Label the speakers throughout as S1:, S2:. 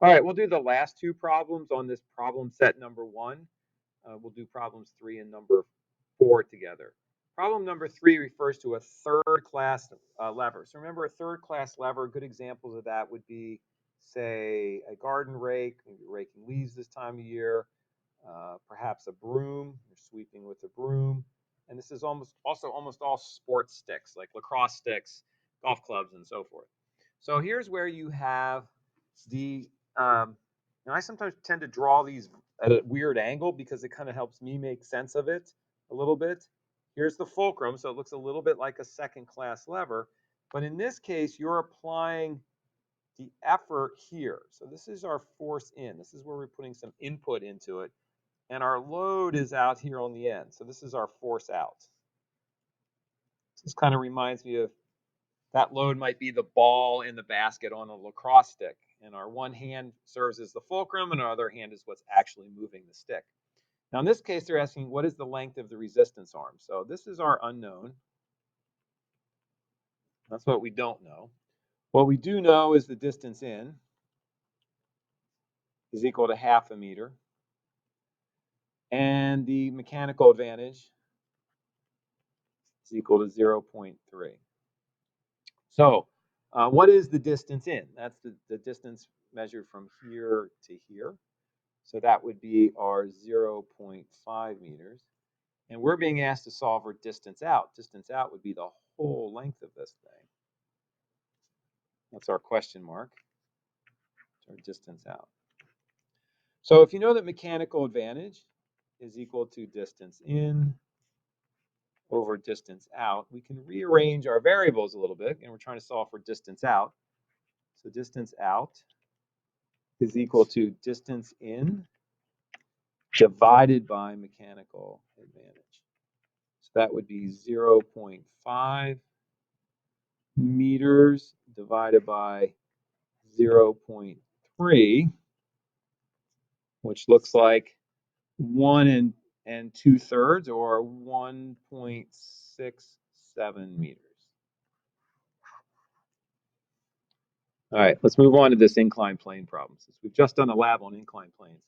S1: All right, we'll do the last two problems on this problem set number one. We'll do problems 3 and number 4 together. Problem number 3 refers to a third class lever. So remember, a third class lever, good examples of that would be, say, a garden rake, maybe raking leaves this time of year, perhaps a broom, you're sweeping with a broom. And this is almost all sports sticks, like lacrosse sticks, golf clubs, and so forth. So here's where you have the, and I sometimes tend to draw these at a weird angle because it kind of helps me make sense of it a little bit. Here's the fulcrum, so it looks a little bit like a second class lever. But in this case, you're applying the effort here. So this is our force in. This is where we're putting some input into it. And our load is out here on the end. So this is our force out. This kind of reminds me of that load might be the ball in the basket on a lacrosse stick. And our one hand serves as the fulcrum, and our other hand is what's actually moving the stick. Now, in this case, they're asking, what is the length of the resistance arm? So this is our unknown. That's what we don't know. What we do know is the distance in is equal to ½ a meter. And the mechanical advantage is equal to 0.3. So what is the distance in? That's the distance measured from here to here. So that would be our 0.5 meters. And we're being asked to solve for distance out. Distance out would be the whole length of this thing. That's our question mark. It's our distance out. So if you know that mechanical advantage is equal to distance in over distance out, we can rearrange our variables a little bit, and we're trying to solve for distance out. So distance out is equal to distance in divided by mechanical advantage. So that would be 0.5 meters divided by 0.3, which looks like 1 2/3 or 1.67 meters. All right, let's move on to this inclined plane problem. Since we've just done a lab on inclined planes.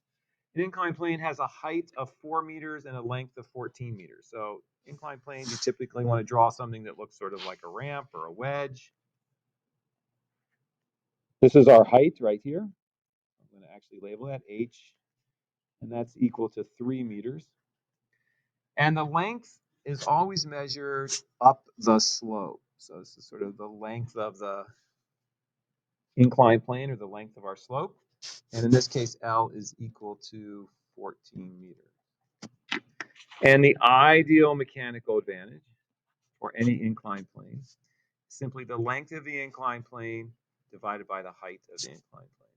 S1: An inclined plane has a height of 4 meters and a length of 14 meters. So inclined planes, you typically want to draw something that looks sort of like a ramp or a wedge. This is our height right here. I'm going to actually label that H, and that's equal to 3 meters. And the length is always measured up the slope. So this is sort of the length of the inclined plane, or the length of our slope. And in this case, L is equal to 14 meters. And the ideal mechanical advantage for any inclined plane is simply the length of the inclined plane divided by the height of the inclined plane.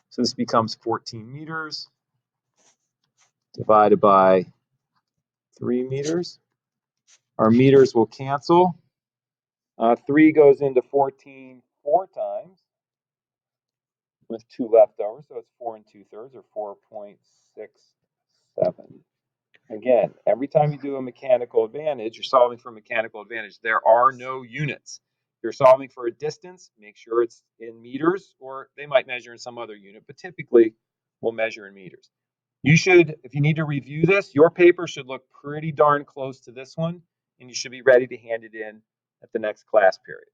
S1: So this becomes 14 meters divided by 3 meters. Our meters will cancel. 3 goes into 14 4 times with 2 left over, so it's 4 2/3 or 4.67. Again, every time you do a mechanical advantage, you're solving for a mechanical advantage. There are no units. You're solving for a distance, make sure it's in meters, or they might measure in some other unit, but typically we'll measure in meters. You should, if you need to review this, your paper should look pretty darn close to this one, and you should be ready to hand it in at the next class period.